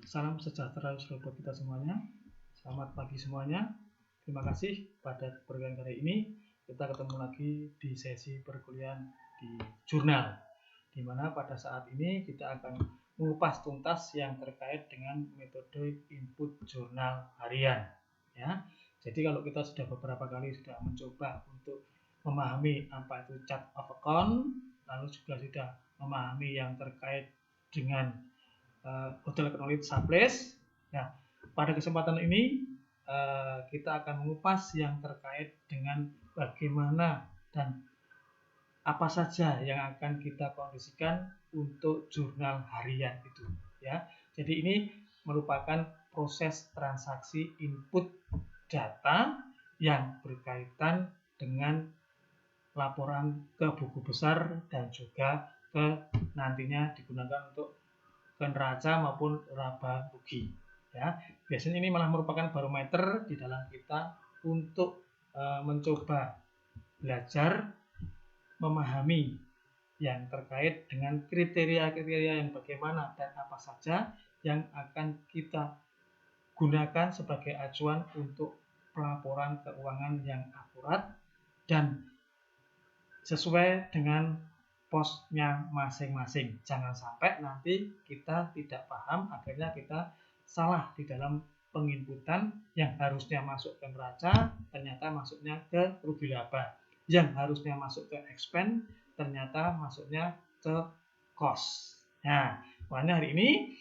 Salam sejahtera buat kita semuanya. Selamat pagi semuanya. Terima kasih pada perkuliahan kali ini. Kita ketemu lagi di sesi perkuliahan di jurnal, di mana pada saat ini kita akan mengupas tuntas yang terkait dengan metode input jurnal harian. Ya, jadi kalau kita sudah beberapa kali sudah mencoba untuk memahami apa itu chart of account, lalu juga sudah memahami yang terkait dengan hotel knowledge subplace. Nah, pada kesempatan ini kita akan mengupas yang terkait dengan bagaimana dan apa saja yang akan kita kondisikan untuk jurnal harian itu, ya. Jadi ini merupakan proses transaksi input data yang berkaitan dengan laporan ke buku besar dan juga ke nantinya digunakan untuk ke neraca maupun laba rugi, ya. Biasanya ini malah merupakan barometer di dalam kita untuk mencoba belajar memahami yang terkait dengan kriteria-kriteria yang bagaimana dan apa saja yang akan kita gunakan sebagai acuan untuk pelaporan keuangan yang akurat dan sesuai dengan posnya masing-masing. Jangan sampai nanti kita tidak paham, akhirnya kita salah di dalam penginputan yang harusnya masuk ke neraca, ternyata masuknya ke rugi laba. Yang harusnya masuk ke expense, ternyata masuknya ke cost. Nah, makanya hari ini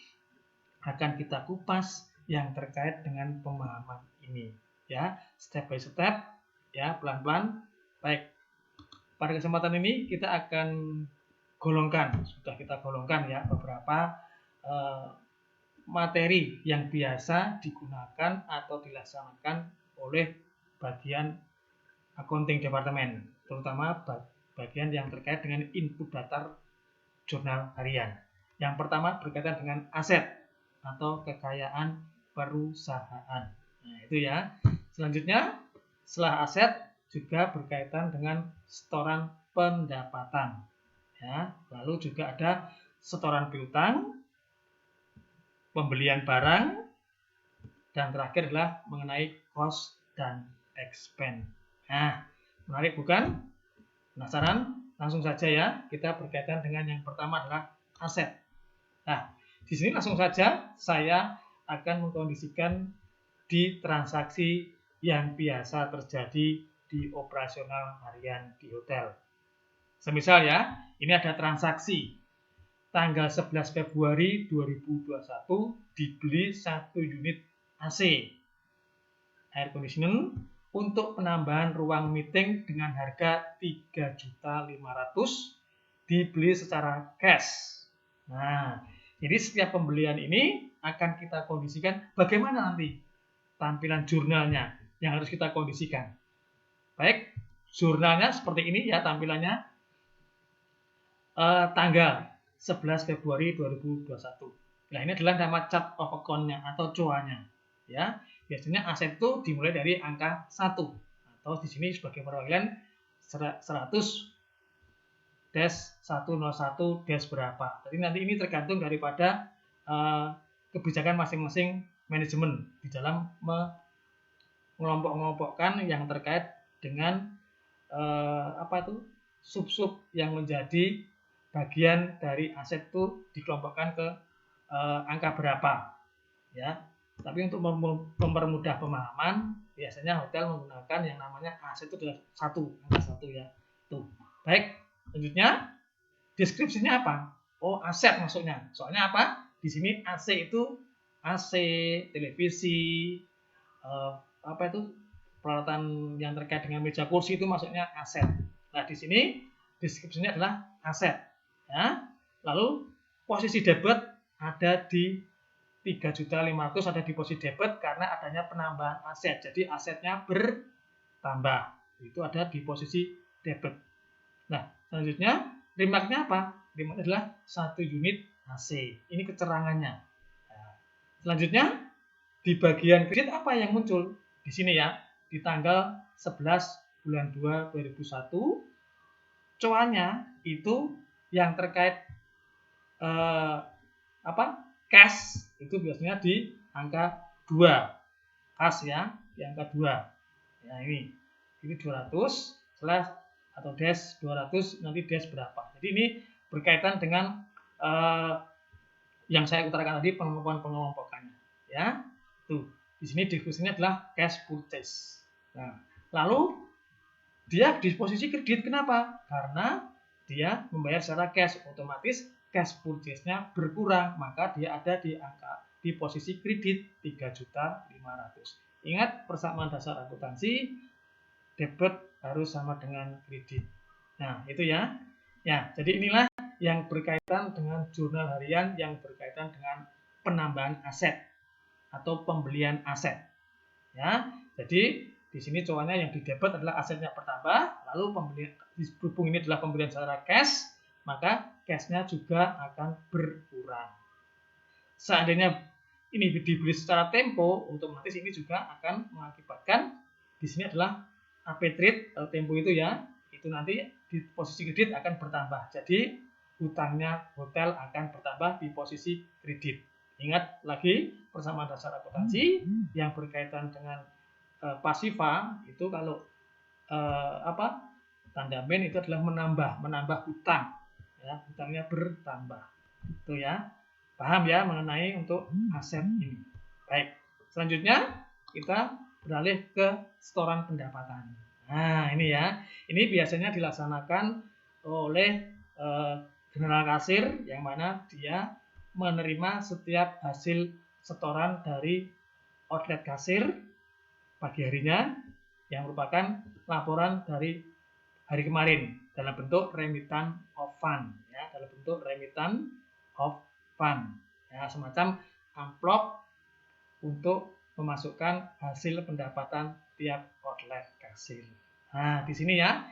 akan kita kupas yang terkait dengan pemahaman ini, ya, step by step, ya, pelan-pelan. Baik. Pada kesempatan ini kita akan sudah kita golongkan ya beberapa materi yang biasa digunakan atau dilaksanakan oleh bagian accounting departemen, terutama bagian yang terkait dengan input data jurnal harian. Yang pertama berkaitan dengan aset atau kekayaan perusahaan. Nah, itu ya. Selanjutnya, setelah aset juga berkaitan dengan setoran pendapatan, ya. Lalu juga ada setoran piutang, pembelian barang, dan terakhir adalah mengenai cost dan expense. Nah, menarik bukan? Penasaran? Langsung saja ya, kita berkaitan dengan yang pertama adalah aset. Nah, di sini langsung saja saya akan mengkondisikan di transaksi yang biasa terjadi di operasional harian di hotel. Semisal ya, ini ada transaksi tanggal 11 Februari 2021 dibeli 1 unit AC air conditioning untuk penambahan ruang meeting dengan harga 3.500.000 dibeli secara cash. Nah, jadi setiap pembelian ini akan kita kondisikan bagaimana nanti tampilan jurnalnya yang harus kita kondisikan. Baik, jurnalnya seperti ini ya tampilannya. Tanggal 11 Februari 2021. Nah, ini adalah nama chart of account-nya atau COA-nya. Ya, biasanya aset itu dimulai dari angka 1 atau di sini sebagai perwakilan 100-101 berapa. Jadi nanti ini tergantung daripada kebijakan masing-masing manajemen di dalam mengelompok-ngelompokkan yang terkait dengan sub-sub yang menjadi bagian dari aset itu dikelompokkan ke angka berapa, ya. Tapi untuk mempermudah pemahaman, biasanya hotel menggunakan yang namanya aset itu adalah angka 1 ya. Tuh. Baik, selanjutnya deskripsinya apa? Oh, aset maksudnya. Soalnya apa? Di sini AC itu AC, televisi, peralatan yang terkait dengan meja kursi itu maksudnya aset. Nah, di sini deskripsinya adalah aset. Ya. Lalu posisi debit ada di 3.500.000 ada di posisi debit karena adanya penambahan aset. Jadi asetnya bertambah. Itu ada di posisi debit. Nah, selanjutnya remarknya apa? Remarknya adalah 1 unit AC. Ini keterangannya. Nah, selanjutnya di bagian kredit apa yang muncul? Di sini ya, di tanggal 11 bulan 2 2001 COA-nya itu yang terkait cash itu biasanya di angka 2. Kas ya, di angka 2. Ya ini 200 slash atau dash 200 nanti dash berapa. Jadi ini berkaitan dengan yang saya utarakan tadi pengelompokannya. Ya, tuh di sini diskusinya adalah cash purchase. Nah, lalu dia di posisi kredit kenapa? Karena dia membayar secara cash, otomatis cash purchase-nya berkurang, maka dia ada di posisi kredit 3.500.000. Ingat persamaan dasar akuntansi, debit harus sama dengan kredit. Nah, itu ya. Ya, jadi inilah yang berkaitan dengan jurnal harian yang berkaitan dengan penambahan aset atau pembelian aset. Ya, jadi di sini cowoknya yang di debit adalah asetnya bertambah, lalu pembelian berhubung ini adalah pembelian secara cash, maka cashnya juga akan berkurang. Seandainya ini dibeli secara tempo, otomatis ini juga akan mengakibatkan di sini adalah AP trade atau tempo itu ya, itu nanti di posisi kredit akan bertambah. Jadi hutangnya hotel akan bertambah di posisi kredit. Ingat lagi persamaan dasar akuntansi yang berkaitan dengan pasifa itu kalau tanda men itu adalah menambah hutang ya, hutangnya bertambah itu ya, paham ya mengenai untuk aset ini. Baik, selanjutnya kita beralih ke setoran pendapatan. Nah ini ya, ini biasanya dilaksanakan oleh general kasir yang mana dia menerima setiap hasil setoran dari outlet kasir pagi harinya yang merupakan laporan dari hari kemarin dalam bentuk remittance of fund ya, dalam bentuk remittance of fund ya, semacam amplop untuk memasukkan hasil pendapatan tiap outlet kasir. Nah, di sini ya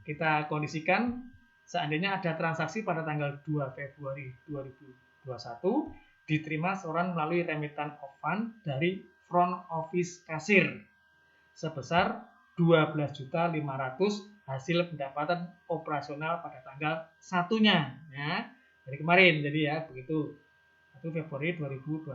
kita kondisikan seandainya ada transaksi pada tanggal 2 Februari 2021 diterima setoran melalui remittance of fund dari front office kasir sebesar 12.500.000 hasil pendapatan operasional pada tanggal 1-nya ya, dari kemarin. Jadi ya begitu 1 Februari 2021.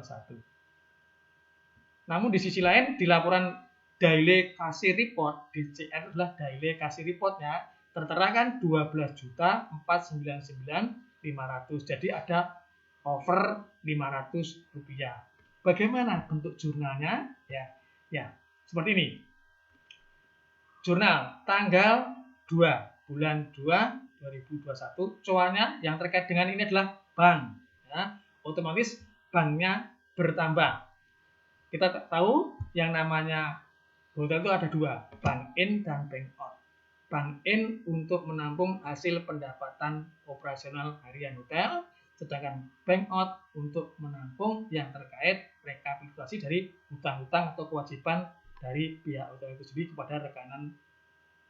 Namun di sisi lain di laporan daily kasir report DCR adalah daily kasir reportnya tertera kan 12.499.500. Jadi ada over 500 rupiah. Bagaimana bentuk jurnalnya? Ya seperti ini. Jurnal tanggal 2 bulan 2 2021, cuannya yang terkait dengan ini adalah bank ya, otomatis banknya bertambah. Kita tahu yang namanya hotel itu ada 2, bank in dan bank out. Bank in untuk menampung hasil pendapatan operasional harian hotel, sedangkan bank out untuk menampung yang terkait rekapitulasi dari hutang-hutang atau kewajiban dari pihak hotel itu sendiri kepada rekanan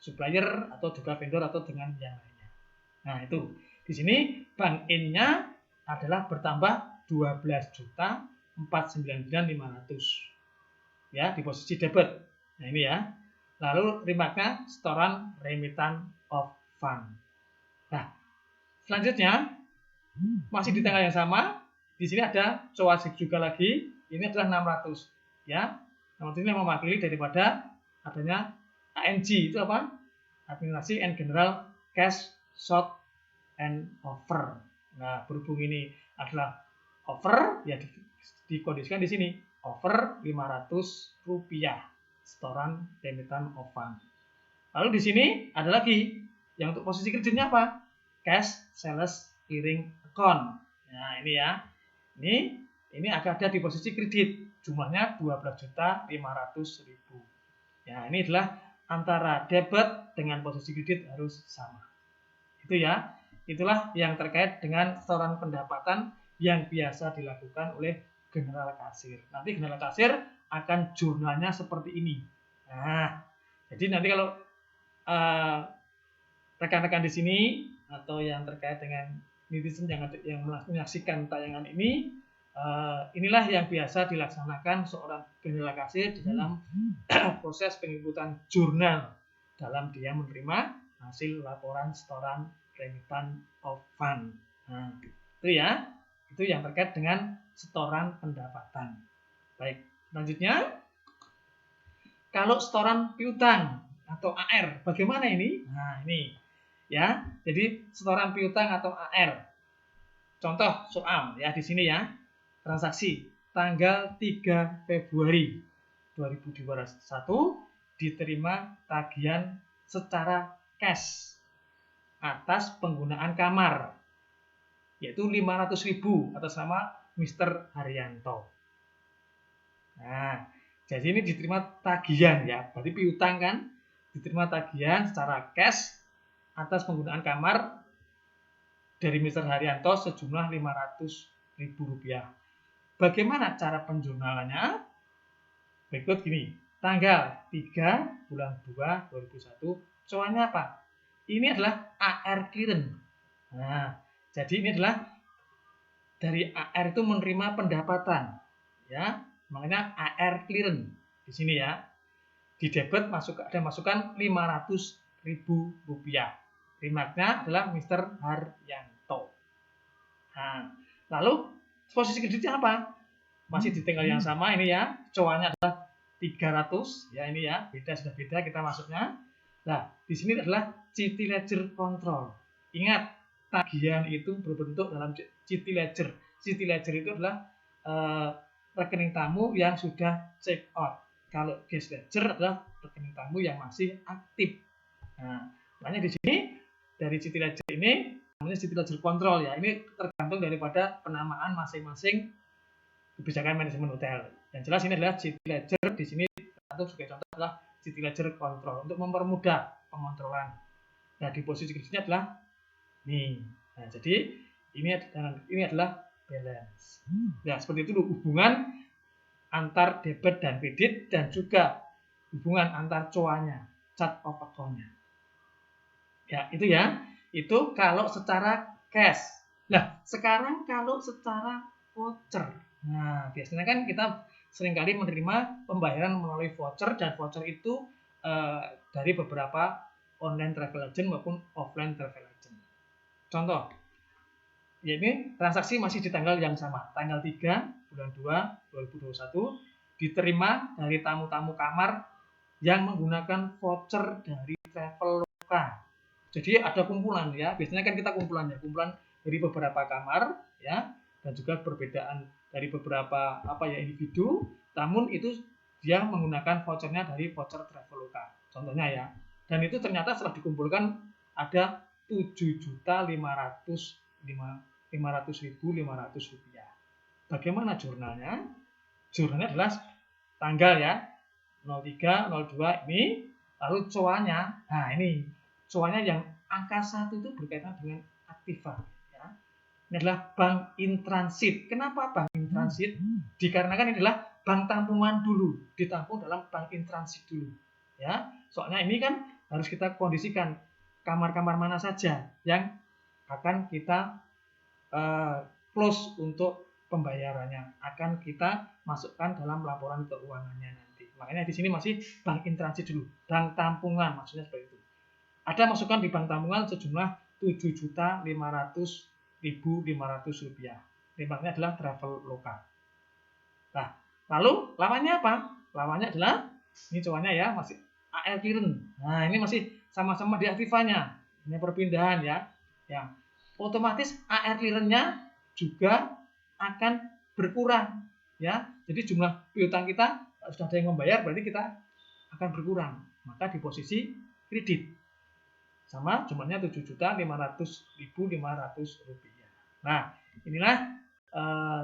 supplier atau juga vendor atau dengan yang lainnya. Nah itu di sini bank in-nya adalah bertambah 12.499.500 ya di posisi debit. Nah ini ya. Lalu remarknya setoran remittance of fund. Nah selanjutnya masih di tanggal yang sama, di sini ada cowasik juga lagi. Ini adalah 600 ya. 600 ini mewakili daripada adanya ANG itu apa? Administrasi and General Cash Short and Offer. Nah, berhubung ini adalah offer, ya dikondisikan di sini offer 500 rupiah setoran remittance of fund. Lalu di sini ada lagi yang untuk posisi kreditnya apa? Cash sales clearing account. Nah, ini ya. Ini ada di posisi kredit. Jumlahnya 12.500.000. Ya, ini adalah antara debit dengan posisi kredit harus sama. Itu ya. Itulah yang terkait dengan setoran pendapatan yang biasa dilakukan oleh general kasir. Nanti general kasir akan jurnalnya seperti ini. Nah, jadi nanti kalau rekan-rekan di sini atau yang terkait dengan netizen yang menyaksikan tayangan ini, inilah yang biasa dilaksanakan seorang general kasir di dalam proses penginputan jurnal dalam dia menerima hasil laporan setoran remittance of fund. Nah, itu ya. Itu yang terkait dengan setoran pendapatan. Baik, selanjutnya kalau setoran piutang atau AR, bagaimana ini? Nah, ini ya. Jadi setoran piutang atau AR. Contoh soal ya di sini ya. Transaksi tanggal 3 Februari 2021 diterima tagihan secara cash atas penggunaan kamar, yaitu 500.000 atas nama Mr. Haryanto. Nah, jadi ini diterima tagihan ya, berarti piutang kan, diterima tagihan secara cash atas penggunaan kamar dari Mr. Haryanto sejumlah Rp500.000. Bagaimana cara penjurnalannya? Berikut gini, tanggal 3 bulan 2 2001, soalnya apa? Ini adalah AR clearance. Nah, jadi ini adalah dari AR itu menerima pendapatan, ya, makanya AR clearance di sini ya. Di debit ada masukan Rp500.000. Primaknya adalah Mr. Haryanto. Nah, lalu posisi kreditnya apa? Masih di tanggal yang sama ini ya. Coannya adalah 300 ya, ini ya. Sudah beda kita masuknya. Nah, di sini adalah Citi Ledger Control. Ingat, tagihan itu berbentuk dalam Citi Ledger. Citi Ledger itu adalah rekening tamu yang sudah check out. Kalau cash ledger adalah rekening tamu yang masih aktif. Nah, makanya di sini dari Citi Ledger ini namanya Citi Ledger Control ya. Ini tergantung daripada penamaan masing-masing kebijakan manajemen hotel. Yang jelas ini adalah Citi Ledger, di sini atau sebagai contoh adalah Citi Ledger Control untuk mempermudah pengontrolan. Nah, di posisi kreditnya adalah ini. Nah, jadi ini adalah balance. Ya, seperti itu hubungan antar debit dan kredit dan juga hubungan antar coannya, chart of account-nya. Ya, itu ya. Itu kalau secara cash. Nah, sekarang kalau secara voucher. Nah, biasanya kan kita seringkali menerima pembayaran melalui voucher, dan voucher itu dari beberapa online travel agent maupun offline travel agent. Contoh, ya ini transaksi masih di tanggal yang sama, tanggal 3 bulan 2 2021 diterima dari tamu-tamu kamar yang menggunakan voucher dari Traveloka. Jadi ada kumpulan ya, biasanya kan kita kumpulan dari beberapa kamar ya, dan juga perbedaan dari beberapa individu, namun itu dia menggunakan vouchernya dari voucher Traveloka. Contohnya ya. Dan itu ternyata setelah dikumpulkan ada 7.500.500 rupiah. Bagaimana jurnalnya? Jurnalnya adalah tanggal ya 03, 02 ini, lalu coannya, nah ini coannya yang angka 1 itu berkaitan dengan aktiva ya. Ini adalah bank in transit. Kenapa bank in transit? Dikarenakan ini adalah bank tampungan dulu, ditampung dalam bank in transit dulu ya. Soalnya ini kan harus kita kondisikan kamar-kamar mana saja yang akan kita close untuk pembayarannya, akan kita masukkan dalam laporan keuangannya nanti. Makanya di sini masih bank in transit dulu, bank tampungan maksudnya seperti itu. Ada masukan di bank tampungan sejumlah 7.500.500 rupiah. Rimbanya adalah Traveloka. Nah, lalu lawannya apa? Lawannya adalah ini coannya ya, masih AR clearance. Nah, ini masih sama-sama di aktivanya. Ini perpindahan ya. Ya. Otomatis AR clearance-nya juga akan berkurang ya. Jadi jumlah piutang kita sudah ada yang membayar, berarti kita akan berkurang. Maka di posisi kredit sama jumlahnya 7.500.500 rupiah. Nah, inilah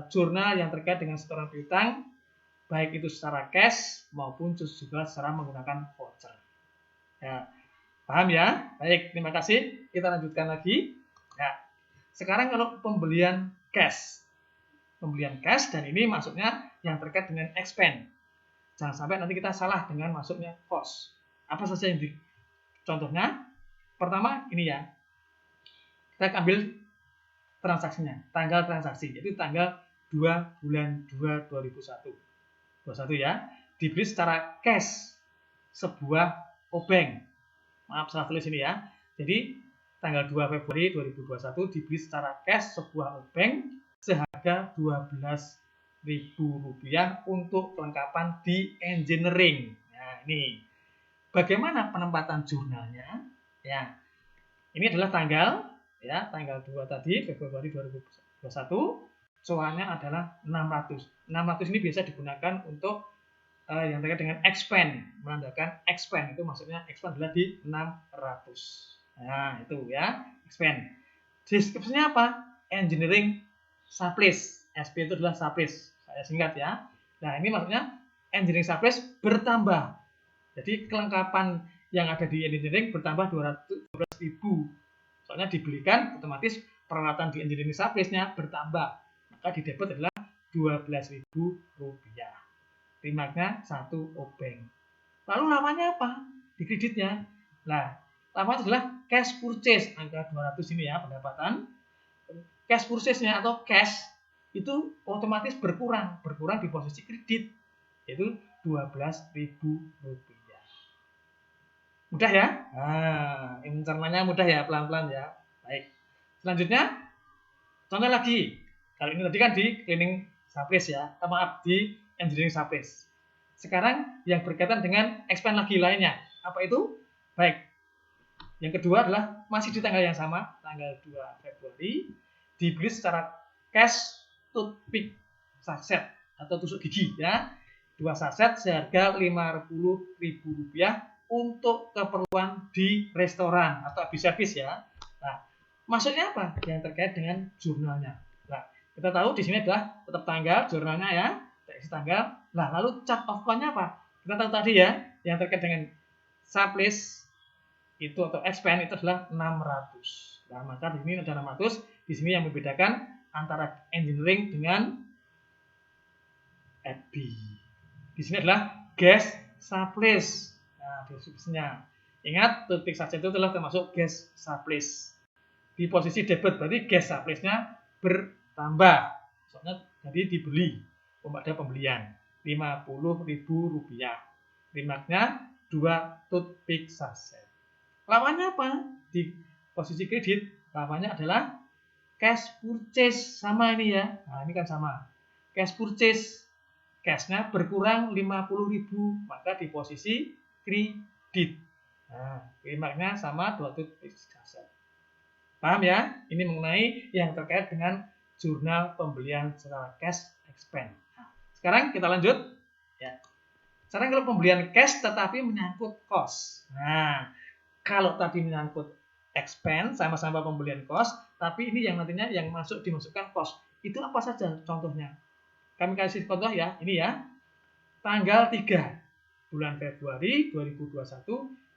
jurnal yang terkait dengan setoran piutang, baik itu secara cash maupun juga secara menggunakan voucher. Ya, paham ya? Baik, terima kasih. Kita lanjutkan lagi. Ya, sekarang kalau pembelian cash dan ini masuknya yang terkait dengan expense. Jangan sampai nanti kita salah dengan masuknya cost. Apa saja yang contohnya? Pertama ini ya, kita ambil transaksinya, tanggal transaksi, yaitu tanggal 2 bulan 2 2021 ya, dibeli secara cash sebuah obeng. Maaf salah tulis ini ya. Jadi tanggal 2 Februari 2021 dibeli secara cash sebuah obeng seharga Rp12.000 untuk kelengkapan di engineering. Nah, ini bagaimana penempatan jurnalnya? Ya, ini adalah tanggal 2 tadi, Februari 2021. Cuannya adalah 600. 600 ini biasa digunakan untuk yang terkait dengan expand, menandakan expand itu maksudnya expand adalah di 600. Nah, itu ya, expand. Deskripsinya apa? Engineering supplies. SP itu adalah supplies. Saya singkat ya. Nah, ini maksudnya engineering supplies bertambah. Jadi kelengkapan yang ada di engineering bertambah 212.000. Soalnya dibelikan otomatis peralatan di engineering supplies-nya bertambah. Maka di debit adalah Rp12.000. Remarknya 1 obeng. Lalu lawannya apa? Di kreditnya. Nah, lawannya adalah cash purchase. Angka 200 ini ya pendapatan. Cash purchase-nya atau cash itu otomatis berkurang di posisi kredit. Yaitu Rp12.000. Mudah ya? Nah, mencernanya mudah ya, pelan-pelan ya. Baik. Selanjutnya, contoh lagi. Kalau ini tadi kan di cleaning supplies ya. Maaf, di engineering supplies. Sekarang yang berkaitan dengan expand lagi lainnya. Apa itu? Baik. Yang kedua adalah masih di tanggal yang sama, tanggal 2 Februari, dibeli secara cash toothpick saset atau tusuk gigi ya. 2 saset seharga Rp50.000 untuk keperluan di restoran atau habis service ya. Nah, maksudnya apa? Yang terkait dengan jurnalnya. Nah, kita tahu di sini adalah tetap tanggal jurnalnya ya, isi tanggal. Nah, lalu chart of account-nya apa? Kita tahu tadi ya, yang terkait dengan supplies itu atau expand itu adalah 600. Nah, maka di sini ada 600. Di sini yang membedakan antara engineering dengan FB. Di sini adalah gas supplies. Nah, deskripsinya. Ingat, toothpick saja itu adalah termasuk gas supplies. Di posisi debit berarti gas supplies-nya bertambah. Soalnya jadi dibeli, ada pembelian Rp50.000. Remarknya 2 toothpick saset. Lawannya apa? Di posisi kredit, lawannya adalah cash purchase. Sama ini ya. Nah, ini kan sama. Cash purchase. Cash-nya berkurang Rp50.000, maka di posisi kredit. Nah, remarknya sama 2 toothpick saset. Paham ya? Ini mengenai yang terkait dengan jurnal pembelian secara cash expand. Nah, sekarang kita lanjut. Ya. Sekarang kalau pembelian cash tetapi menyangkut cost. Nah, kalau tadi menyangkut expense sama-sama pembelian cost, tapi ini yang nantinya yang dimasukkan cost. Itu apa saja contohnya? Kami kasih contoh ya, ini ya. Tanggal 3 bulan Februari 2021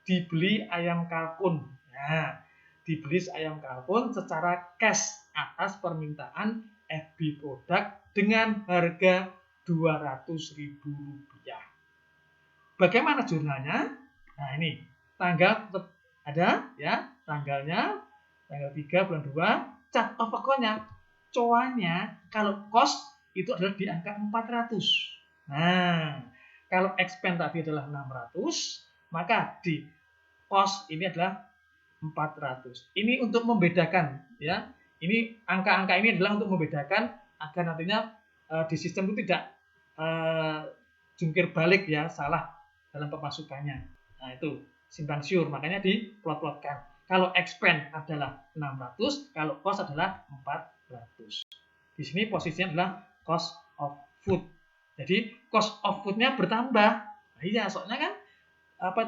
dibeli ayam kalkun. Nah, dibeli ayam kalkun secara cash atas permintaan FB produk dengan harga Rp200.000. Bagaimana jurnalnya? Nah, ini tanggal tetap ada ya, tanggalnya tanggal 3 bulan 2, chart of account-nya. Cuannya kalau cost itu adalah di angka 400. Nah, kalau expense tadi adalah 600, maka di cost ini adalah 400. Ini untuk membedakan ya. Ini angka-angka ini adalah untuk membedakan agar nantinya di sistem itu tidak jungkir balik ya, salah dalam pemasukannya. Nah, itu simpang siur, makanya diplot-plotkan. Kalau expand adalah 600, kalau cost adalah 400. Di sini posisinya adalah cost of food. Jadi cost of food-nya bertambah. Nah, iya, soalnya kan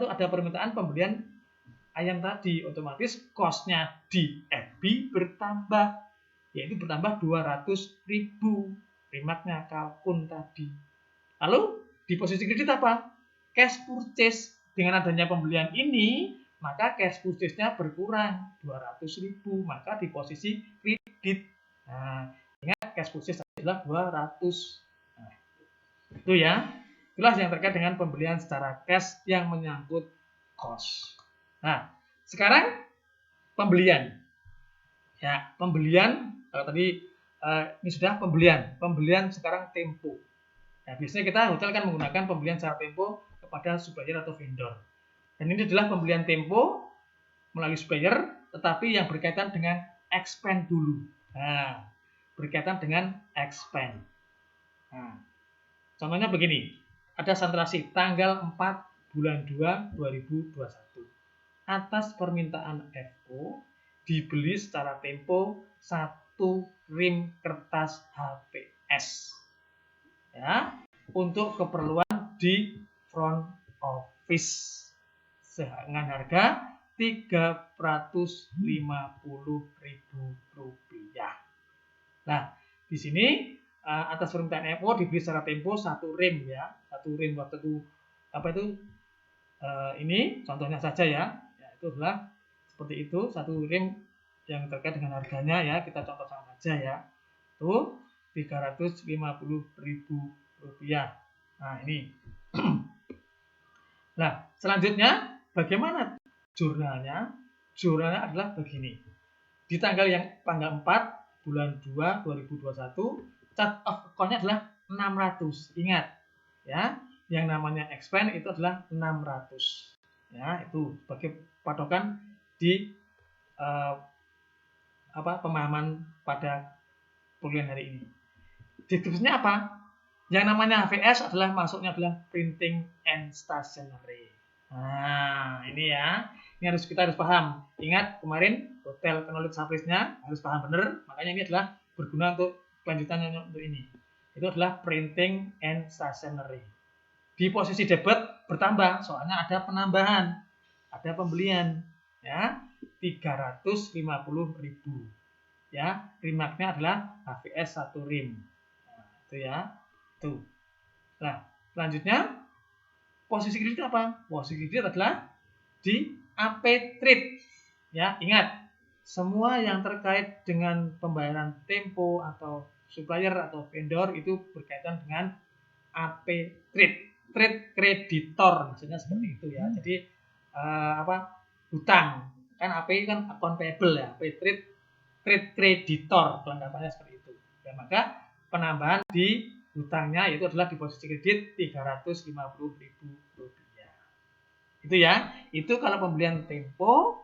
ada permintaan pembelian ayam tadi, otomatis cost-nya di FB bertambah. Yaitu bertambah Rp200.000. Remarknya kalkun tadi. Lalu di posisi kredit apa? Cash purchase. Dengan adanya pembelian ini, maka cash purchase-nya berkurang Rp200.000, maka di posisi kredit. Nah, ingat cash purchase adalah 200. Nah, itu ya. Itulah yang terkait dengan pembelian secara cash yang menyangkut cost. Nah, sekarang pembelian. Ya, pembelian tadi ini sudah pembelian. Pembelian sekarang tempo. Nah, biasanya kita hotel kan menggunakan pembelian secara tempo kepada supplier atau vendor. Dan ini adalah pembelian tempo melalui supplier, tetapi yang berkaitan dengan expand dulu. Nah, berkaitan dengan expand. Nah, contohnya begini, ada sentrasi tanggal 4 bulan 2 2021. Atas permintaan FO dibeli secara tempo 1 rim kertas HVS. Ya, untuk keperluan di front office dengan harga Rp350.000. Nah, di sini atas permintaan FO dibeli secara tempo 1 rim ya, 1 rim waktu itu apa itu ini contohnya saja ya, itu adalah seperti itu 1 rim yang terkait dengan harganya ya, kita contoh saja ya, itu Rp350.000. Nah ini. Nah selanjutnya bagaimana jurnalnya? Jurnalnya adalah begini. Di tanggal 4 bulan 2 2021 chart of account-nya adalah 600. Ingat ya, yang namanya expand itu adalah 600. Ya, itu sebagai patokan di pemahaman pada kuliah hari ini. Deskripsinya apa? Yang namanya HVS adalah masuknya adalah printing and stationery. Nah, ini ya. Ini kita harus paham. Ingat kemarin hotel knowledge surface-nya harus paham benar. Makanya ini adalah berguna untuk kelanjutannya untuk ini. Itu adalah printing and stationery. Di posisi debit bertambah, soalnya ada penambahan, ada pembelian, ya 350.000. Ya, rim-nya adalah HVS 1 rim. Nah, itu ya. Tuh. Nah, selanjutnya posisi kredit apa? Posisi kredit adalah di AP trade. Ya, ingat semua yang terkait dengan pembayaran tempo atau supplier atau vendor itu berkaitan dengan AP trade. Trade kreditor maksudnya seperti itu ya. Jadi hutang. Kan AP kan account payable ya. AP trade kreditor kelengkapannya seperti itu. Dan maka penambahan di hutangnya itu adalah di posisi kredit Rp350.000. Itu ya. Itu kalau pembelian tempo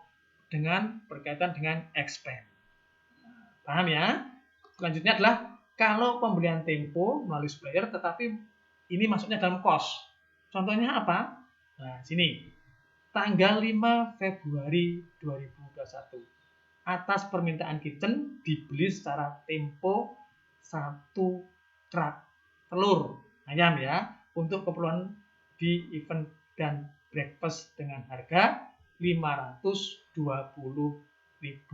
dengan berkaitan dengan expand. Paham ya? Selanjutnya adalah kalau pembelian tempo melalui supplier tetapi ini masuknya dalam cost. Contohnya apa? Nah, sini. Tanggal 5 Februari 2021. Atas permintaan kitchen dibeli secara tempo 1 truk telur ayam ya untuk keperluan di event dan breakfast dengan harga Rp520.000.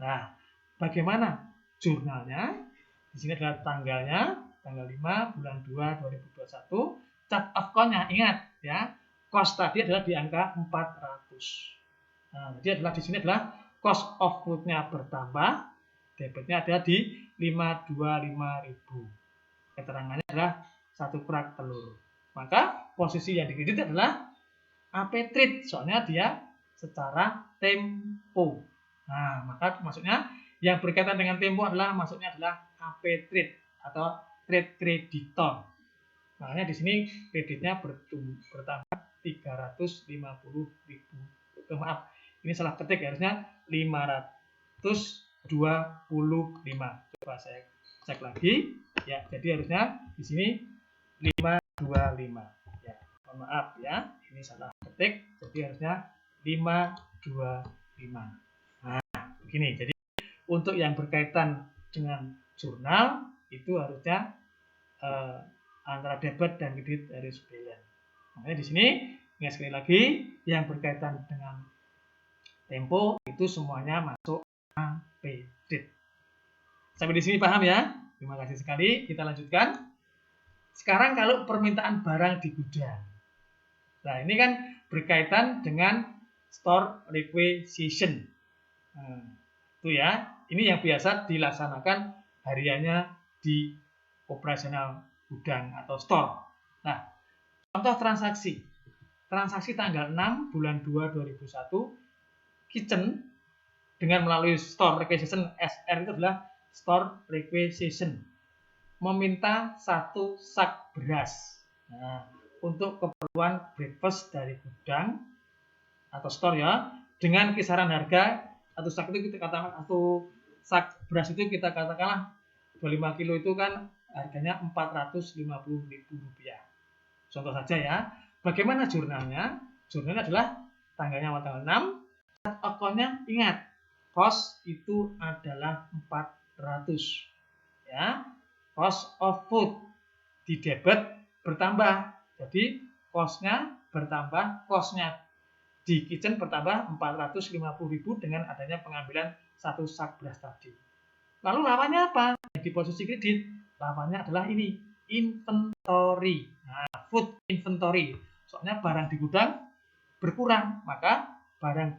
Nah, bagaimana jurnalnya? Di sini adalah tanggalnya, tanggal 5 bulan 2 2021. Chart of account-nya ingat ya, cost tadi adalah di angka 400. Nah, jadi adalah di sini adalah cost of goods-nya bertambah, debitnya ada di 525.000. Keterangannya adalah 1 kerak telur. Maka posisi yang dikredit adalah AP trade, soalnya dia secara tempo. Nah, maka maksudnya yang berkaitan dengan tempo adalah maksudnya adalah AP trade atau trade kreditor. Makanya di sini kreditnya bertambah 350.000. Maaf, ini salah ketik, harusnya 525. Coba saya cek lagi. Ya, jadi harusnya di sini 525. Ya, mohon maaf ya, ini salah ketik. Jadi harusnya 525. Nah, begini. Jadi untuk yang berkaitan dengan jurnal itu harusnya antara debit dan kredit harus balance. Makanya di sini ingat sekali lagi yang berkaitan dengan tempo itu semuanya masuk AP trade. Sampai di sini paham ya? Terima kasih sekali. Kita lanjutkan. Sekarang kalau permintaan barang di gudang. Nah, ini kan berkaitan dengan store requisition. Nah, itu ya. Ini yang biasa dilaksanakan hariannya di operasional gudang atau store. Nah, contoh transaksi. Transaksi tanggal 6 bulan 2 2021 kitchen dengan melalui store requisition SR itu adalah store requisition meminta 1 sak beras. Nah, untuk keperluan breakfast dari gudang atau store ya dengan kisaran harga 1 sak itu kita katakan 1 sak beras itu kita katakanlah 25 kilo itu kan harganya Rp450.000. Contoh saja ya. Bagaimana jurnalnya? Jurnalnya adalah tanggalnya tanggal 6. Akunnya ingat, cost itu adalah 400. Ya. Cost of food di debit bertambah. Jadi cost-nya bertambah, cost-nya di kitchen bertambah 450.000 dengan adanya pengambilan satu sak beras tadi. Lalu lawannya apa? Di posisi kredit, lawannya adalah ini, inventory. Nah, food inventory. Soalnya barang di gudang berkurang, maka barang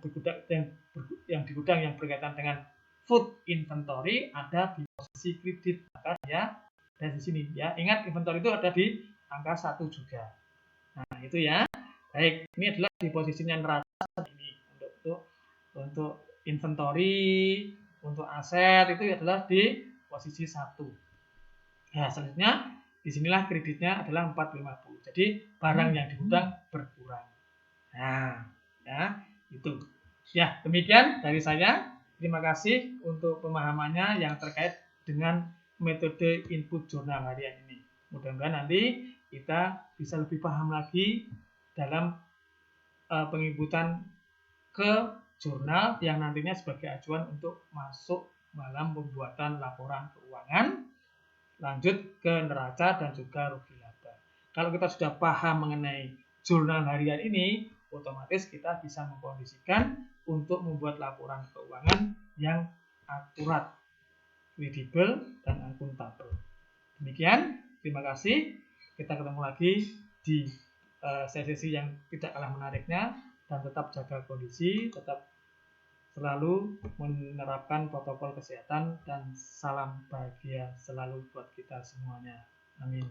yang di gudang yang berkaitan dengan food inventory ada di posisi kredit. Maka ya dari sini ya. Ingat inventory itu ada di angka 1 juga. Nah, itu ya. Baik, ini adalah di posisinya neraca ini untuk inventory, untuk aset itu adalah di posisi 1. Nah, selanjutnya disinilah kreditnya adalah 450. Jadi barang yang di gudang berkurang. Nah, ya itu. Ya, demikian dari saya. Terima kasih untuk pemahamannya yang terkait dengan metode input jurnal harian ini. Mudah-mudahan nanti kita bisa lebih paham lagi dalam penginputan ke jurnal yang nantinya sebagai acuan untuk masuk dalam pembuatan laporan keuangan, lanjut ke neraca dan juga rugi laba. Kalau kita sudah paham mengenai jurnal harian ini, otomatis kita bisa mengkondisikan untuk membuat laporan keuangan yang akurat, kredibel, dan akuntabel. Demikian, terima kasih. Kita ketemu lagi di sesi yang tidak kalah menariknya, dan tetap jaga kondisi, tetap selalu menerapkan protokol kesehatan, dan salam bahagia selalu buat kita semuanya. Amin.